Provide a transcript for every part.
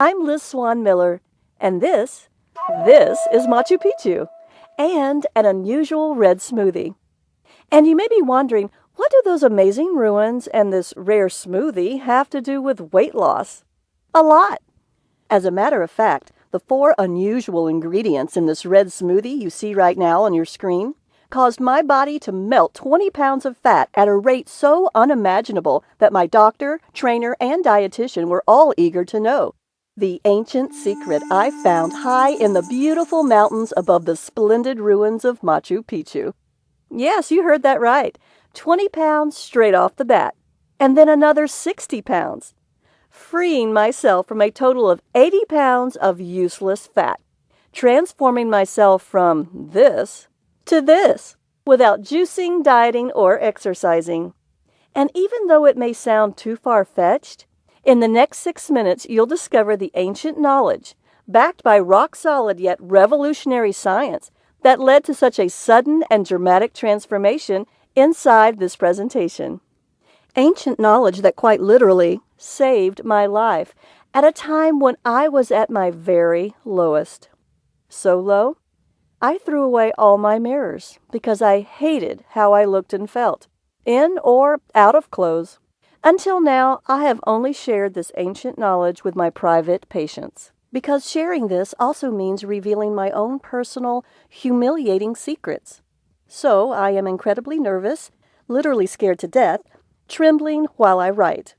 I'm Liz Swan Miller, and this is Machu Picchu, and an unusual red smoothie. And you may be wondering, what do those amazing ruins and this rare smoothie have to do with weight loss? A lot. As a matter of fact, the 4 unusual ingredients in this red smoothie you see right now on your screen caused my body to melt 20 pounds of fat at a rate so unimaginable that my doctor, trainer, and dietitian were all eager to know. The ancient secret I found high in the beautiful mountains above the splendid ruins of Machu Picchu. Yes, you heard that right. 20 pounds straight off the bat. And then another 60 pounds. Freeing myself from a total of 80 pounds of useless fat. Transforming myself from this to this without juicing, dieting, or exercising. And even though it may sound too far-fetched, in the next 6 minutes, you'll discover the ancient knowledge, backed by rock-solid yet revolutionary science, that led to such a sudden and dramatic transformation inside this presentation. Ancient knowledge that quite literally saved my life at a time when I was at my very lowest. So low, I threw away all my mirrors because I hated how I looked and felt, in or out of clothes. Until now, I have only shared this ancient knowledge with my private patients, because sharing this also means revealing my own personal, humiliating secrets. So I am incredibly nervous, literally scared to death, trembling while I write.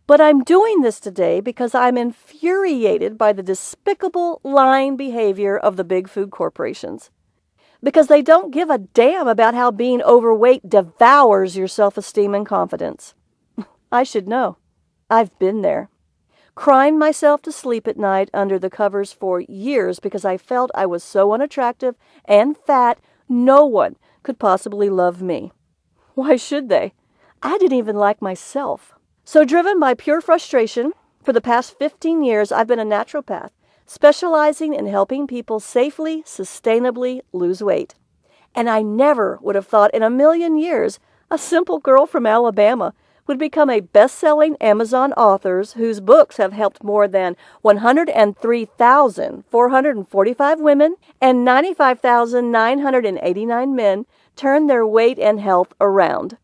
But I'm doing this today because I'm infuriated by the despicable, lying behavior of the big food corporations. Because they don't give a damn about how being overweight devours your self-esteem and confidence. I should know. I've been there. Crying myself to sleep at night under the covers for years because I felt I was so unattractive and fat, no one could possibly love me. Why should they? I didn't even like myself. So driven by pure frustration, for the past 15 years I've been a naturopath, specializing in helping people safely, sustainably lose weight. And I never would have thought in a million years a simple girl from Alabama would become a best-selling Amazon author whose books have helped more than 103,445 women and 95,989 men turn their weight and health around.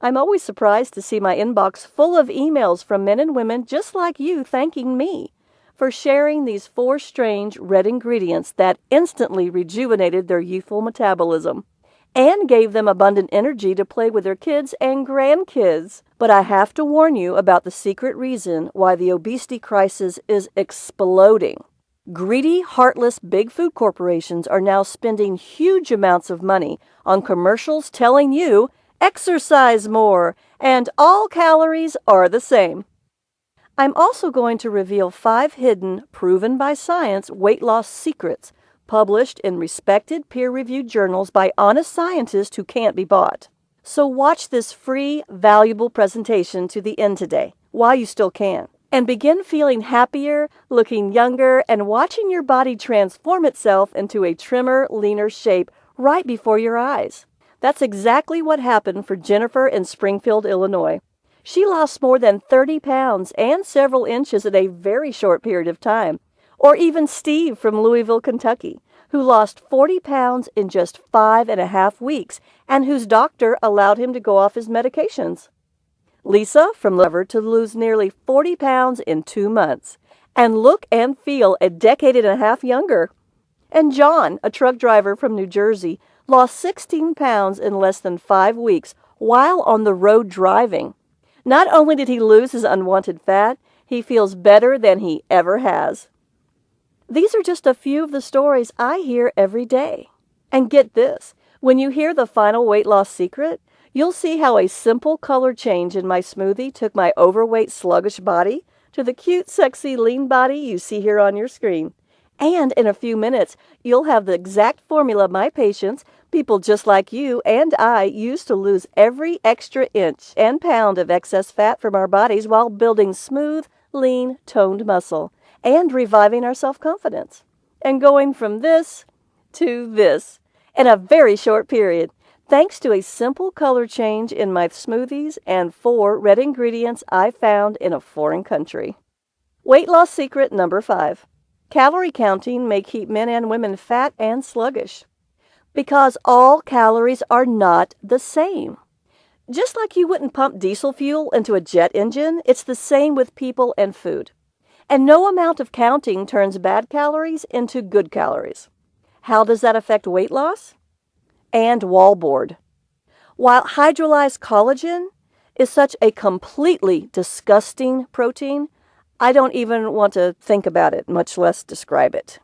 I'm always surprised to see my inbox full of emails from men and women just like you thanking me for sharing these 4 strange red ingredients that instantly rejuvenated their youthful metabolism and gave them abundant energy to play with their kids and grandkids. But I have to warn you about the secret reason why the obesity crisis is exploding. Greedy, heartless big food corporations are now spending huge amounts of money on commercials telling you, exercise more, and all calories are the same. I'm also going to reveal 5 hidden, proven by science weight loss secrets published in respected peer-reviewed journals by honest scientists who can't be bought. So watch this free, valuable presentation to the end today, while you still can, and begin feeling happier, looking younger, and watching your body transform itself into a trimmer, leaner shape right before your eyes. That's exactly what happened for Jennifer in Springfield, Illinois. She lost more than 30 pounds and several inches in a very short period of time. Or even Steve from Louisville, Kentucky, who lost 40 pounds in just 5.5 weeks and whose doctor allowed him to go off his medications. Lisa from Lever to lose nearly 40 pounds in 2 months and look and feel a decade and a half younger. And John, a truck driver from New Jersey, lost 16 pounds in less than 5 weeks while on the road driving. Not only did he lose his unwanted fat, he feels better than he ever has. These are just a few of the stories I hear every day. And get this, when you hear the final weight loss secret, you'll see how a simple color change in my smoothie took my overweight, sluggish body to the cute, sexy, lean body you see here on your screen. And in a few minutes, you'll have the exact formula my patients, people just like you and I, use to lose every extra inch and pound of excess fat from our bodies while building smooth, lean, toned muscle and reviving our self-confidence. And going from this to this in a very short period, thanks to a simple color change in my smoothies and 4 red ingredients I found in a foreign country. Weight loss secret number 5. Calorie counting may keep men and women fat and sluggish because all calories are not the same. Just like you wouldn't pump diesel fuel into a jet engine, it's the same with people and food. And no amount of counting turns bad calories into good calories. How does that affect weight loss? And wallboard. While hydrolyzed collagen is such a completely disgusting protein, I don't even want to think about it, much less describe it.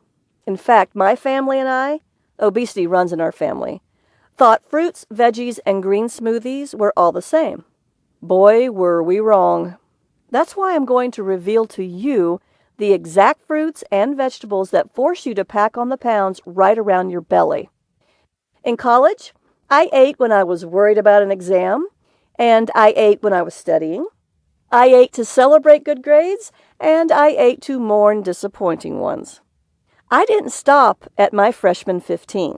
In fact, my family and I, obesity runs in our family, thought fruits, veggies, and green smoothies were all the same. Boy, were we wrong. That's why I'm going to reveal to you the exact fruits and vegetables that force you to pack on the pounds right around your belly. In college, I ate when I was worried about an exam, and I ate when I was studying. I ate to celebrate good grades, and I ate to mourn disappointing ones. I didn't stop at my freshman 15.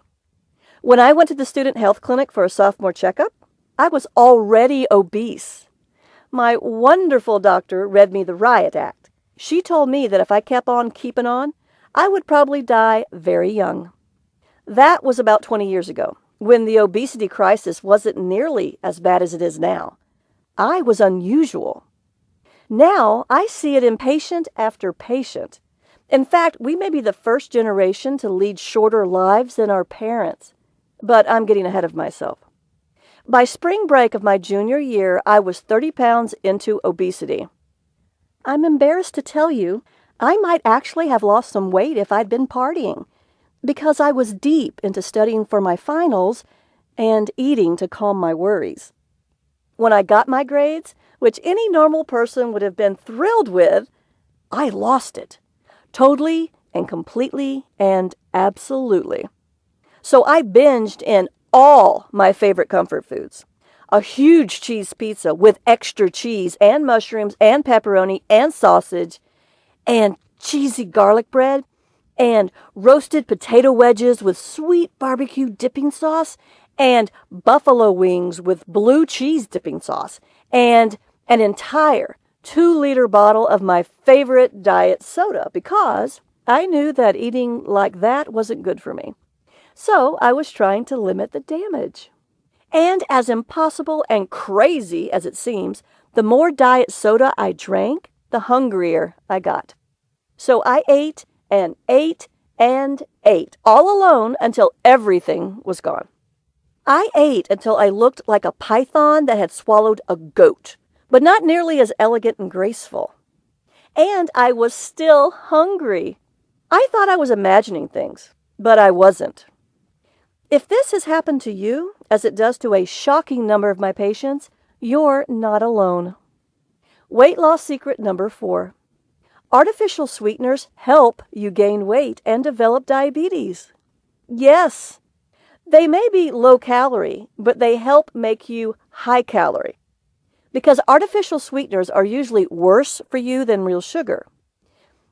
When I went to the student health clinic for a sophomore checkup, I was already obese. My wonderful doctor read me the riot act. She told me that if I kept on keeping on, I would probably die very young. That was about 20 years ago, when the obesity crisis wasn't nearly as bad as it is now. I was unusual. Now, I see it in patient after patient. In fact, we may be the first generation to lead shorter lives than our parents. But I'm getting ahead of myself. By spring break of my junior year, I was 30 pounds into obesity. I'm embarrassed to tell you, I might actually have lost some weight if I'd been partying, because I was deep into studying for my finals and eating to calm my worries. When I got my grades, which any normal person would have been thrilled with, I lost it. Totally and completely and absolutely. So I binged in all my favorite comfort foods. A huge cheese pizza with extra cheese and mushrooms and pepperoni and sausage and cheesy garlic bread and roasted potato wedges with sweet barbecue dipping sauce and buffalo wings with blue cheese dipping sauce and an entire 2-liter bottle of my favorite diet soda because I knew that eating like that wasn't good for me. So I was trying to limit the damage. And as impossible and crazy as it seems, the more diet soda I drank, the hungrier I got. So I ate and ate and ate, all alone until everything was gone. I ate until I looked like a python that had swallowed a goat, but not nearly as elegant and graceful. And I was still hungry. I thought I was imagining things, but I wasn't. If this has happened to you, as it does to a shocking number of my patients, you're not alone. Weight loss secret number 4. Artificial sweeteners help you gain weight and develop diabetes. Yes, they may be low calorie, but they help make you high calorie. Because artificial sweeteners are usually worse for you than real sugar.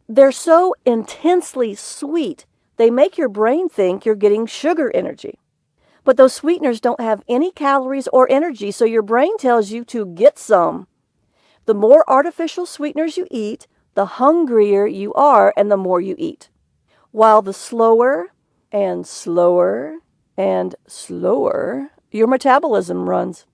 They're so intensely sweet, they make your brain think you're getting sugar energy. But those sweeteners don't have any calories or energy, so your brain tells you to get some. The more artificial sweeteners you eat, the hungrier you are and the more you eat. While the slower and slower and slower your metabolism runs.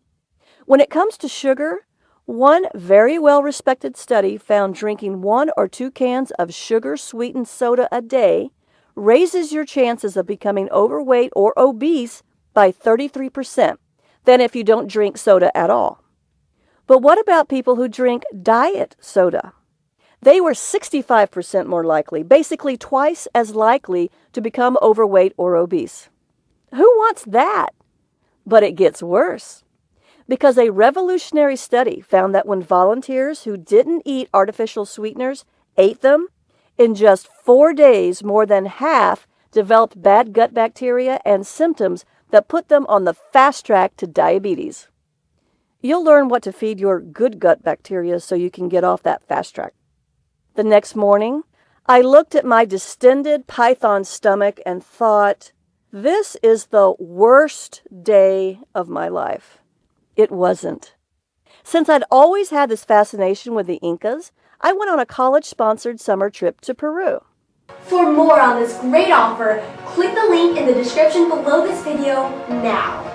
When it comes to sugar, one very well-respected study found drinking 1 or 2 cans of sugar-sweetened soda a day raises your chances of becoming overweight or obese by 33% than if you don't drink soda at all. But what about people who drink diet soda? They were 65% more likely, basically twice as likely to become overweight or obese. Who wants that? But it gets worse. Because a revolutionary study found that when volunteers who didn't eat artificial sweeteners ate them, in just 4 days, more than half developed bad gut bacteria and symptoms that put them on the fast track to diabetes. You'll learn what to feed your good gut bacteria so you can get off that fast track. The next morning, I looked at my distended python stomach and thought, this is the worst day of my life. It wasn't. Since I'd always had this fascination with the Incas, I went on a college-sponsored summer trip to Peru. For more on this great offer, click the link in the description below this video now.